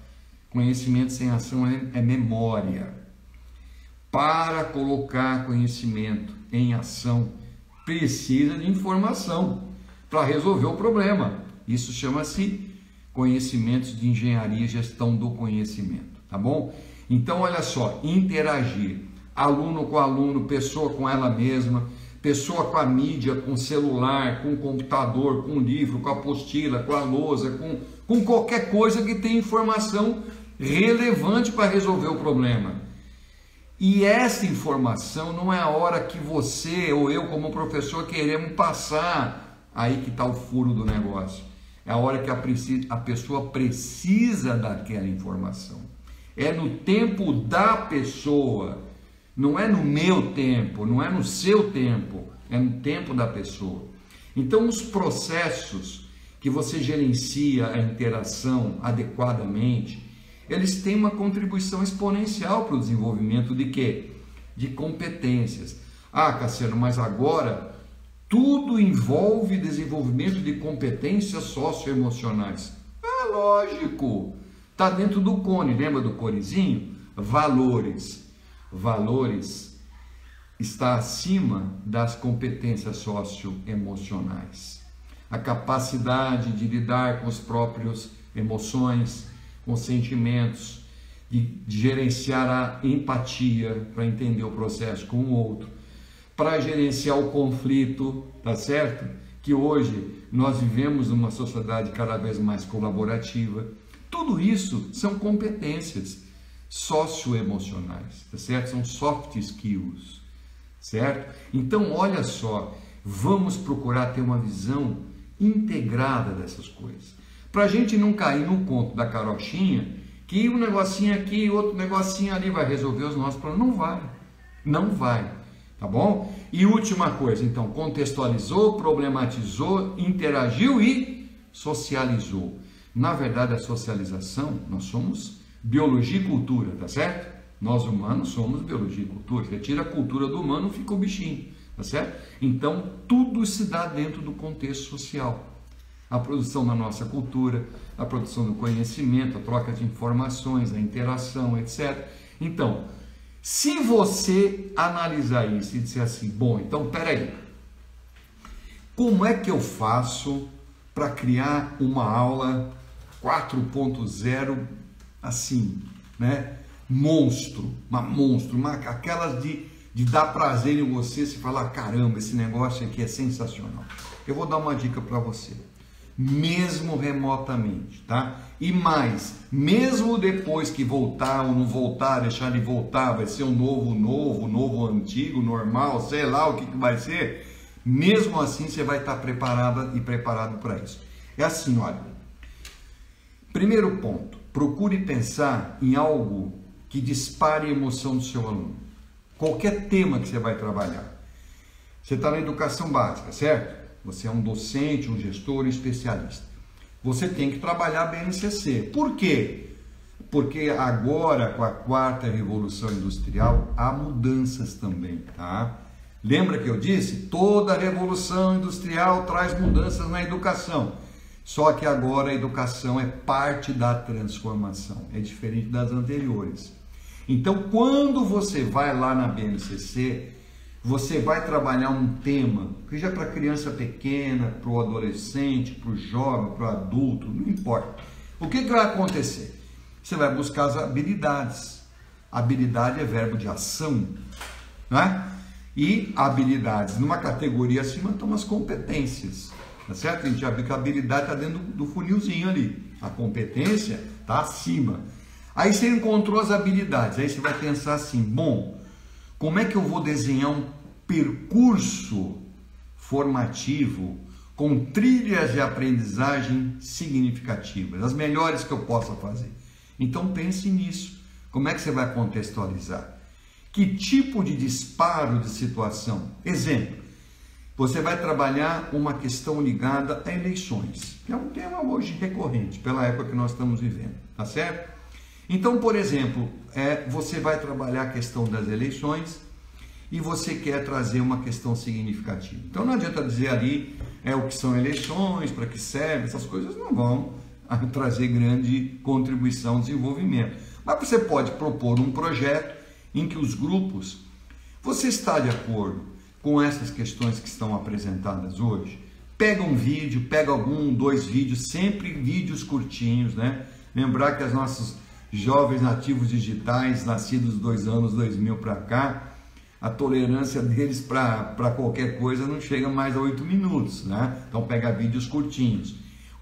Conhecimento sem ação é memória. Para colocar conhecimento em ação, precisa de informação para resolver o problema. Isso chama-se conhecimentos de engenharia e gestão do conhecimento, tá bom? Então, olha só, interagir. Aluno com aluno, pessoa com ela mesma, pessoa com a mídia, com o celular, com o computador, com o livro, com a apostila, com a lousa, com qualquer coisa que tenha informação relevante para resolver o problema. E essa informação não é a hora que você ou eu como professor queremos passar Aí que está o furo do negócio. É a hora que a pessoa precisa daquela informação. É no tempo da pessoa, não é no meu tempo, não é no seu tempo, é no tempo da pessoa. Então, os processos que você gerencia a interação adequadamente, eles têm uma contribuição exponencial para o desenvolvimento de quê? De competências. Ah, Cassiano, mas agora tudo envolve desenvolvimento de competências socioemocionais. Ah, lógico, está dentro do cone, lembra do conezinho? Valores. Valores está acima das competências socioemocionais. A capacidade de lidar com as próprias emoções, com sentimentos, de gerenciar a empatia para entender o processo com o outro, para gerenciar o conflito, tá certo? Que hoje nós vivemos numa sociedade cada vez mais colaborativa. Tudo isso são competências socioemocionais, tá certo? São soft skills, certo? Então, olha só, vamos procurar ter uma visão integrada dessas coisas, para a gente não cair no conto da carochinha, que um negocinho aqui, outro negocinho ali vai resolver os nossos problemas. Não vai, não vai, tá bom? E última coisa, então, contextualizou, problematizou, interagiu e socializou. Na verdade, a socialização, nós somos biologia e cultura, tá certo? Nós humanos somos biologia e cultura. Você tira a cultura do humano, fica o bichinho, tá certo? Então, tudo se dá dentro do contexto social. A produção da nossa cultura, a produção do conhecimento, a troca de informações, a interação, etc. Então, se você analisar isso e disser assim, bom, então, peraí, como é que eu faço para criar uma aula 4.0 assim, né? Monstro, aquelas de dar prazer em você, se falar, caramba, esse negócio aqui é sensacional. Eu vou dar uma dica para você. Mesmo remotamente, tá? E mais, mesmo depois que voltar ou não voltar, deixar de voltar, vai ser um novo antigo, normal, sei lá o que vai ser, mesmo assim você vai estar preparada e preparado para isso. É assim, olha, primeiro ponto, procure pensar em algo que dispare a emoção do seu aluno. Qualquer tema que você vai trabalhar. Você está na educação básica, certo? Você é um docente, um gestor, um especialista. Você tem que trabalhar a BNCC. Por quê? Porque agora, com a quarta revolução industrial, há mudanças também, tá? Lembra que eu disse? Toda revolução industrial traz mudanças na educação. Só que agora a educação é parte da transformação. É diferente das anteriores. Então, quando você vai lá na BNCC, você vai trabalhar um tema, seja para criança pequena, para o adolescente, para o jovem, para o adulto, não importa. O que vai acontecer? Você vai buscar as habilidades. Habilidade é verbo de ação, né? E habilidades, numa categoria acima, estão as competências, tá certo? A gente já viu que a habilidade está dentro do funilzinho ali, a competência está acima. Aí você encontrou as habilidades, aí você vai pensar assim, bom, como é que eu vou desenhar um percurso formativo com trilhas de aprendizagem significativas, as melhores que eu possa fazer? Então pense nisso. Como é que você vai contextualizar? Que tipo de disparo de situação? Exemplo, você vai trabalhar uma questão ligada a eleições, que é um tema hoje recorrente, pela época que nós estamos vivendo, tá certo? Então, por exemplo, você vai trabalhar a questão das eleições e você quer trazer uma questão significativa. Então, não adianta dizer ali o que são eleições, para que serve, essas coisas não vão trazer grande contribuição ao desenvolvimento. Mas você pode propor um projeto em que os grupos, você está de acordo com essas questões que estão apresentadas hoje? Pega um vídeo, pega dois vídeos, sempre vídeos curtinhos, né? Lembrar que as nossas jovens nativos digitais, nascidos dos 2 anos 2000 para cá, a tolerância deles para qualquer coisa não chega mais a 8 minutos, né? Então pega vídeos curtinhos,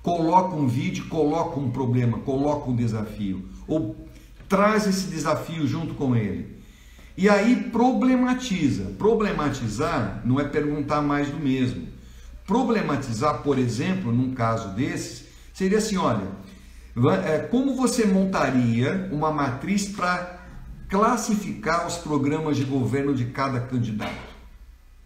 coloca um vídeo, coloca um problema, coloca um desafio, ou traz esse desafio junto com ele. E aí problematiza. Problematizar não é perguntar mais do mesmo. Problematizar, por exemplo, num caso desses, seria assim, olha, como você montaria uma matriz para classificar os programas de governo de cada candidato?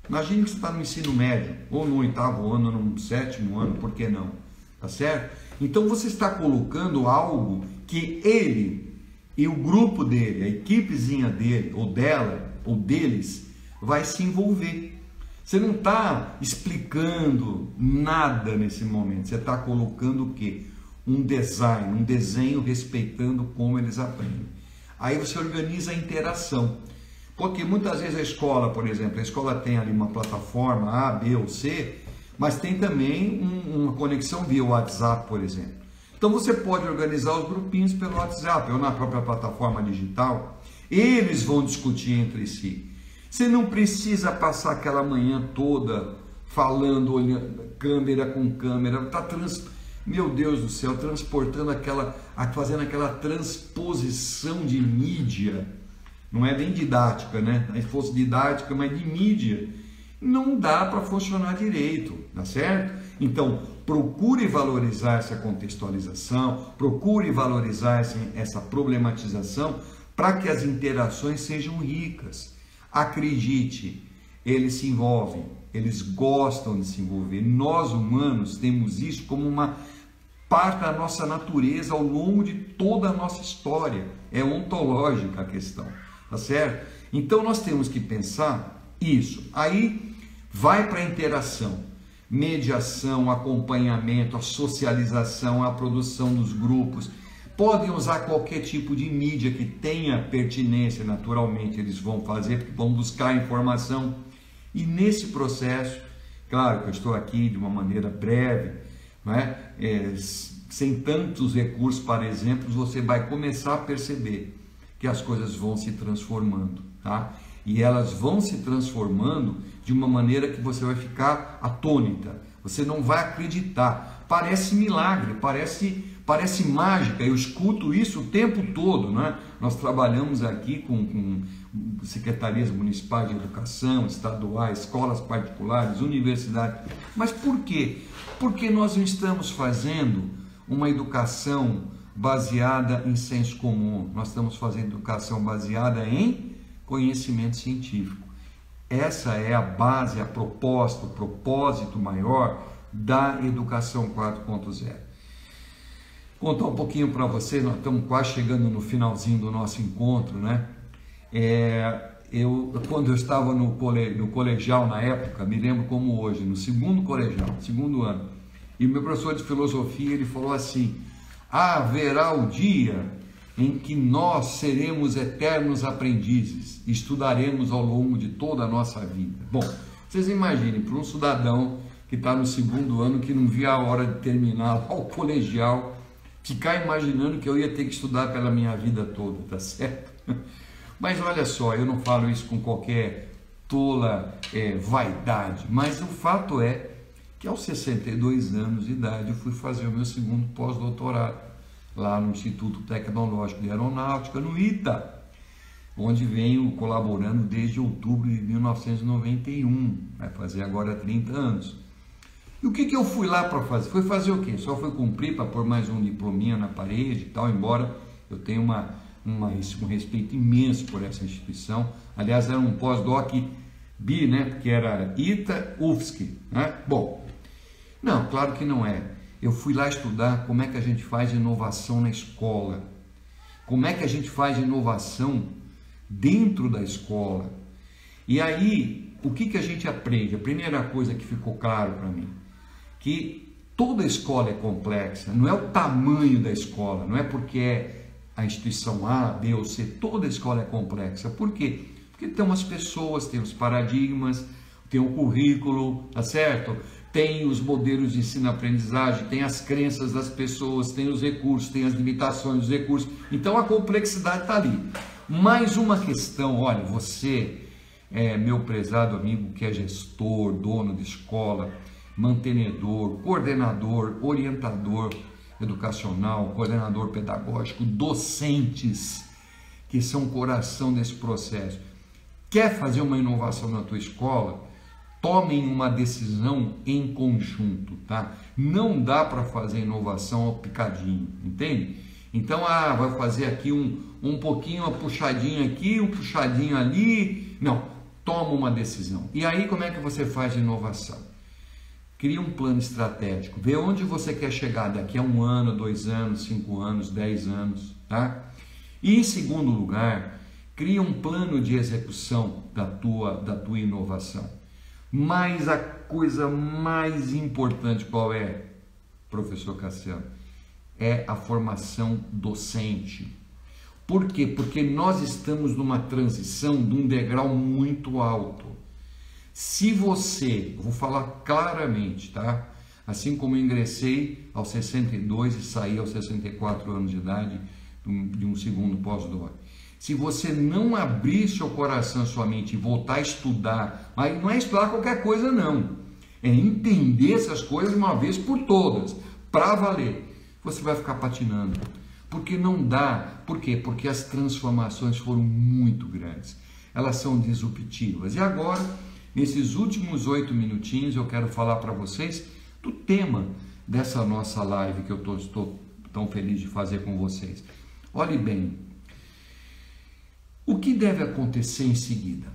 Imagine que você está no ensino médio, ou no 8º ano, ou no 7º ano, por que não? Tá certo? Então você está colocando algo que ele e o grupo dele, a equipezinha dele, ou dela, ou deles, vai se envolver. Você não está explicando nada nesse momento, você está colocando o quê? Um design, um desenho respeitando como eles aprendem. Aí você organiza a interação. Porque muitas vezes a escola, por exemplo, a escola tem ali uma plataforma A, B ou C, mas tem também uma conexão via WhatsApp, por exemplo. Então você pode organizar os grupinhos pelo WhatsApp ou na própria plataforma digital. Eles vão discutir entre si. Você não precisa passar aquela manhã toda falando, olhando, câmera com câmera, meu Deus do céu, transportando fazendo aquela transposição de mídia. Não é nem didática, né? Se fosse didática, mas de mídia, não dá para funcionar direito, tá certo? Então, procure valorizar essa contextualização, procure valorizar essa problematização para que as interações sejam ricas. Acredite, eles se envolvem, eles gostam de se envolver. Nós, humanos, temos isso como uma parte da nossa natureza ao longo de toda a nossa história. É ontológica a questão. Tá certo? Então nós temos que pensar isso. Aí vai para a interação, mediação, acompanhamento, a socialização, a produção dos grupos. Podem usar qualquer tipo de mídia que tenha pertinência, naturalmente eles vão fazer, porque vão buscar informação. E nesse processo, claro que eu estou aqui de uma maneira breve, não é? Sem tantos recursos para exemplos, você vai começar a perceber que as coisas vão se transformando, tá? E elas vão se transformando de uma maneira que você vai ficar atônita, você não vai acreditar, parece milagre, parece mágica, eu escuto isso o tempo todo, né? Nós trabalhamos aqui com secretarias municipais de educação, estaduais, escolas particulares, universidades, mas por quê? Porque nós não estamos fazendo uma educação baseada em senso comum, nós estamos fazendo educação baseada em conhecimento científico. Essa é a base, a proposta, o propósito maior da educação 4.0. Contar um pouquinho para vocês, nós estamos quase chegando no finalzinho do nosso encontro, né? Quando eu estava no colegial na época, me lembro como hoje, no segundo colegial, segundo ano, e o meu professor de filosofia, ele falou assim: haverá o dia em que nós seremos eternos aprendizes, estudaremos ao longo de toda a nossa vida. Bom, vocês imaginem, para um cidadão que está no segundo ano, que não via a hora de terminar o colegial, ficar imaginando que eu ia ter que estudar pela minha vida toda, tá certo? Mas olha só, eu não falo isso com qualquer tola vaidade, mas o fato é que aos 62 anos de idade eu fui fazer o meu segundo pós-doutorado lá no Instituto Tecnológico de Aeronáutica, no ITA, onde venho colaborando desde outubro de 1991, vai fazer agora 30 anos. E o que eu fui lá para fazer? Foi fazer o quê? Só foi cumprir para pôr mais um diplominha na parede e tal, embora eu tenha um respeito imenso por essa instituição. Aliás, era um pós-doc bi, né? Porque era ITA, UFSC, né? Bom, não, claro que não é. Eu fui lá estudar como é que a gente faz inovação na escola, como é que a gente faz inovação dentro da escola. E aí, o que a gente aprende? A primeira coisa que ficou claro para mim, que toda escola é complexa, não é o tamanho da escola, não é porque é a instituição A, B ou C, toda escola é complexa. Por quê? Porque tem as pessoas, tem os paradigmas, tem o currículo, tá certo? Tem os modelos de ensino-aprendizagem, tem as crenças das pessoas, tem os recursos, tem as limitações dos recursos. Então a complexidade está ali. Mais uma questão, olha, você, meu prezado amigo que é gestor, dono de escola, mantenedor, coordenador, orientador educacional, coordenador pedagógico, docentes, que são o coração desse processo. Quer fazer uma inovação na tua escola? tomem uma decisão em conjunto, tá? Não dá para fazer inovação ao picadinho, entende? Então, vai fazer aqui um pouquinho, uma puxadinha aqui, um puxadinho ali. Não, toma uma decisão. E aí, como é que você faz inovação? Cria um plano estratégico, vê onde você quer chegar daqui a 1 ano, 2 anos, 5 anos, 10 anos, tá? E em segundo lugar, cria um plano de execução da tua inovação. Mas a coisa mais importante qual é, professor Cassiano? É a formação docente. Por quê? Porque nós estamos numa transição de um degrau muito alto. Se você, vou falar claramente, tá? Assim como eu ingressei aos 62 e saí aos 64 anos de idade de um segundo pós-doc. Se você não abrir seu coração, sua mente e voltar a estudar, mas não é estudar qualquer coisa não, é entender essas coisas uma vez por todas, para valer, você vai ficar patinando, porque não dá. Por quê? Porque as transformações foram muito grandes, elas são disruptivas. E agora, nesses últimos 8 minutinhos, eu quero falar para vocês do tema dessa nossa live que eu estou tão feliz de fazer com vocês. Olhe bem, o que deve acontecer em seguida?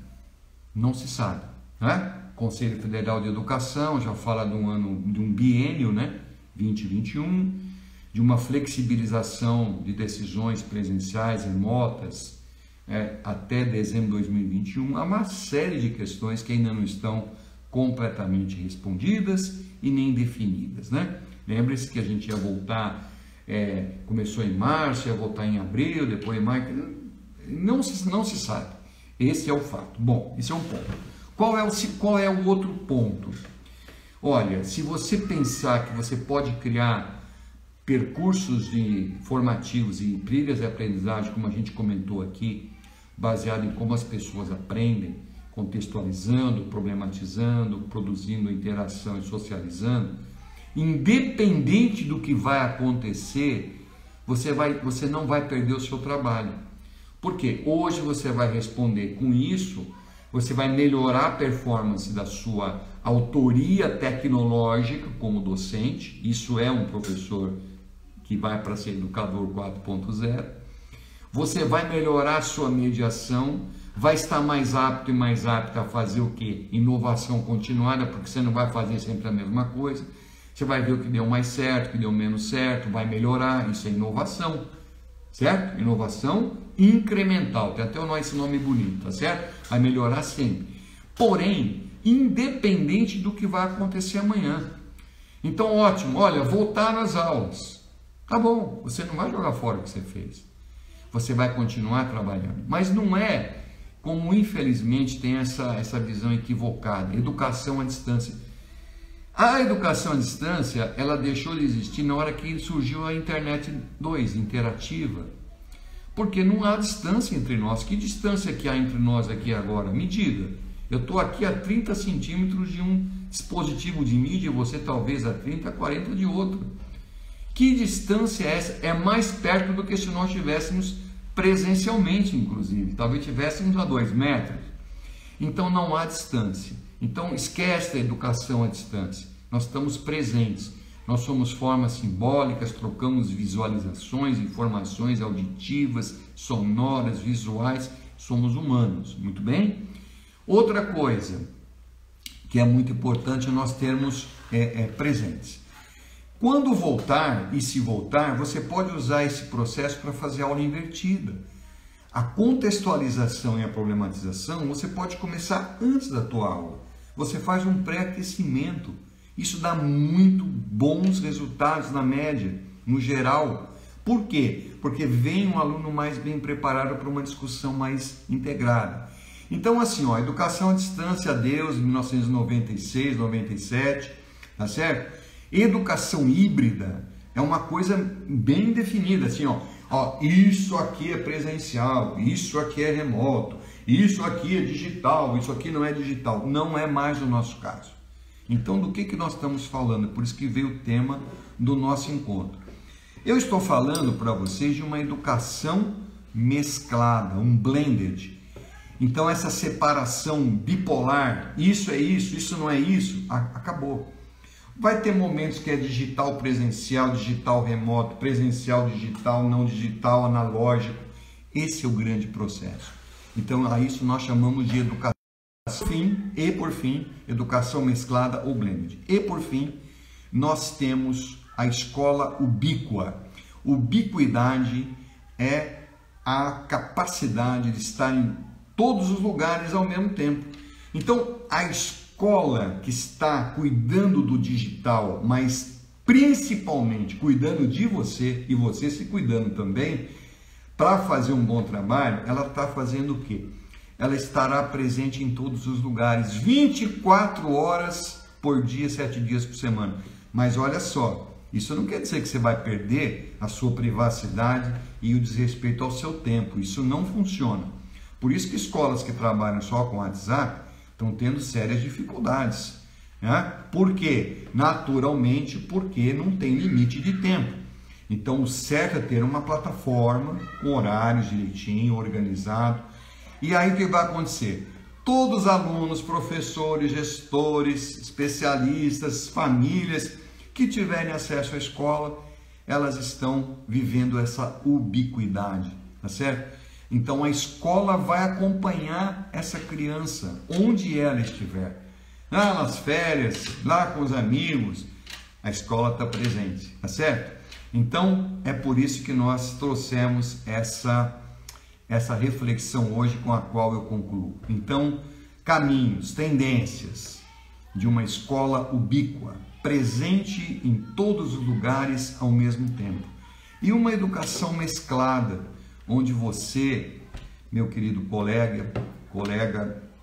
Não se sabe, né? Conselho Federal de Educação já fala de um biênio, né? 2021, de uma flexibilização de decisões presenciais remotas até dezembro de 2021. Há uma série de questões que ainda não estão completamente respondidas e nem definidas, né? Lembre-se que a gente ia voltar, começou em março, ia voltar em abril, depois em maio. Não se sabe. Esse é o fato. Bom, esse é um ponto. Qual é o outro ponto? Olha, se você pensar que você pode criar percursos formativos e trilhas de aprendizagem, como a gente comentou aqui, baseado em como as pessoas aprendem, contextualizando, problematizando, produzindo interação e socializando, independente do que vai acontecer, você não vai perder o seu trabalho. Porque hoje você vai responder com isso, você vai melhorar a performance da sua autoria tecnológica como docente. Isso é um professor que vai para ser educador 4.0. Você vai melhorar a sua mediação, vai estar mais apto e mais apta a fazer o quê? Inovação continuada, porque você não vai fazer sempre a mesma coisa. Você vai ver o que deu mais certo, o que deu menos certo, vai melhorar. Isso é inovação. Certo? Inovação incremental, tem até esse nome bonito, tá certo? Vai melhorar sempre. Porém, independente do que vai acontecer amanhã. Então, ótimo, olha, voltar às aulas. Tá bom, você não vai jogar fora o que você fez. Você vai continuar trabalhando. Mas não é como, infelizmente, tem essa visão equivocada. Educação à distância. A educação à distância, ela deixou de existir na hora que surgiu a internet 2, interativa. Porque não há distância entre nós. Que distância que há entre nós aqui agora? Me diga. Eu estou aqui a 30 centímetros de um dispositivo de mídia, você talvez a 30, 40 de outro. Que distância é essa? É mais perto do que se nós estivéssemos presencialmente, inclusive. Talvez estivéssemos a 2 metros. Então não há distância. Então esquece a educação à distância, nós estamos presentes, nós somos formas simbólicas, trocamos visualizações, informações auditivas, sonoras, visuais, somos humanos, muito bem? Outra coisa que é muito importante é nós termos presentes. Quando voltar, e se voltar, você pode usar esse processo para fazer aula invertida. A contextualização e a problematização você pode começar antes da tua aula. Você faz um pré-aquecimento. Isso dá muito bons resultados na média, no geral. Por quê? Porque vem um aluno mais bem preparado para uma discussão mais integrada. Então, assim, educação à distância, adeus, 1996, 97, tá certo? Educação híbrida é uma coisa bem definida, assim, isso aqui é presencial, isso aqui é remoto, isso aqui é digital, isso aqui não é digital. Não é mais o nosso caso. Então, do que nós estamos falando? Por isso que veio o tema do nosso encontro. Eu estou falando para vocês de uma educação mesclada, um blended. Então essa separação bipolar, isso é isso, isso não é isso, acabou. Vai ter momentos que é digital presencial, digital remoto, presencial digital, não digital, analógico. Esse é o grande processo. Então a isso nós chamamos de educação. E por fim, educação mesclada ou blended. E por fim, nós temos a escola ubíqua. Ubiquidade é a capacidade de estar em todos os lugares ao mesmo tempo. Então, a escola que está cuidando do digital, mas principalmente cuidando de você e você se cuidando também, para fazer um bom trabalho, ela está fazendo o quê? Ela estará presente em todos os lugares, 24 horas por dia, 7 dias por semana. Mas olha só, isso não quer dizer que você vai perder a sua privacidade e o desrespeito ao seu tempo. Isso não funciona. Por isso que escolas que trabalham só com WhatsApp estão tendo sérias dificuldades. Né? Por quê? Naturalmente, porque não tem limite de tempo. Então, o certo é ter uma plataforma com horários direitinho, organizado. E aí o que vai acontecer? Todos os alunos, professores, gestores, especialistas, famílias que tiverem acesso à escola, elas estão vivendo essa ubiquidade, tá certo? Então a escola vai acompanhar essa criança onde ela estiver. Lá nas férias, lá com os amigos, a escola está presente, tá certo? Então é por isso que nós trouxemos essa reflexão hoje, com a qual eu concluo. Então, caminhos, tendências de uma escola ubíqua, presente em todos os lugares ao mesmo tempo. E uma educação mesclada, onde você, meu querido colega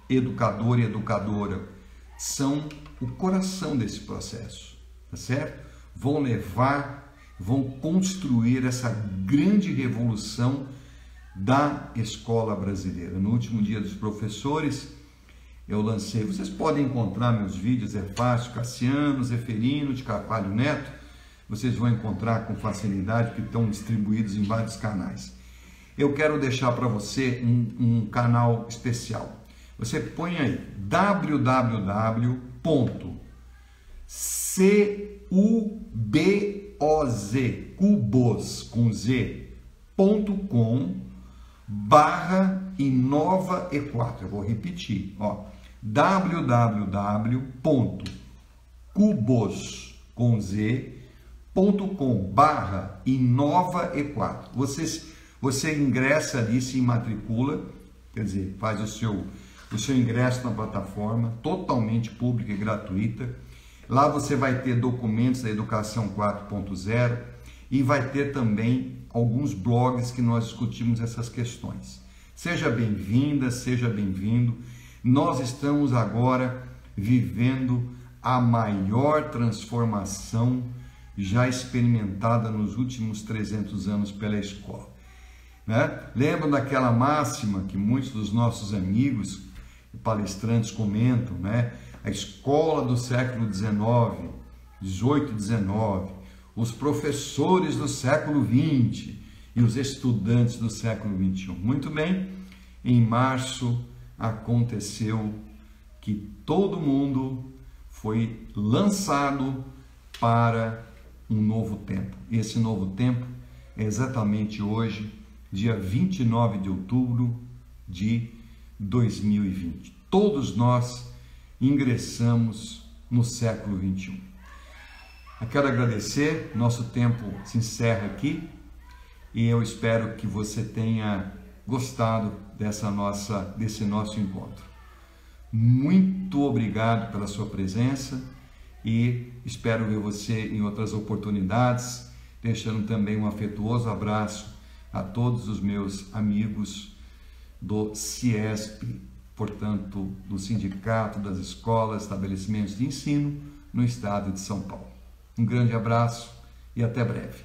educador e educadora, são o coração desse processo, tá certo? Vão construir essa grande revolução da escola brasileira. No último dia dos professores, eu lancei, vocês podem encontrar meus vídeos, é fácil, Cassiano, Zeferino, de Carvalho Neto, vocês vão encontrar com facilidade, que estão distribuídos em vários canais. Eu quero deixar para você um canal especial. Você põe aí www.cubos.com/InovaE4. Eu vou repetir, ó, www.cubos.com/InovaE4. Você ingressa ali, se matricula, quer dizer, faz o seu ingresso na plataforma, totalmente pública e gratuita. Lá você vai ter documentos da Educação 4.0 e vai ter também alguns blogs que nós discutimos essas questões. Seja bem-vinda, seja bem-vindo. Nós estamos agora vivendo a maior transformação já experimentada nos últimos 300 anos pela escola. Né? Lembram daquela máxima que muitos dos nossos amigos e palestrantes comentam, né? A escola do século XIX, 18 e 19, os professores do século XX e os estudantes do século XXI. Muito bem, em março aconteceu que todo mundo foi lançado para um novo tempo. Esse novo tempo é exatamente hoje, dia 29 de outubro de 2020. Todos nós ingressamos no século XXI. Eu quero agradecer, nosso tempo se encerra aqui e eu espero que você tenha gostado desse nosso encontro. Muito obrigado pela sua presença e espero ver você em outras oportunidades, deixando também um afetuoso abraço a todos os meus amigos do CIESP, portanto, do Sindicato das Escolas e Estabelecimentos de Ensino no estado de São Paulo. Um grande abraço e até breve.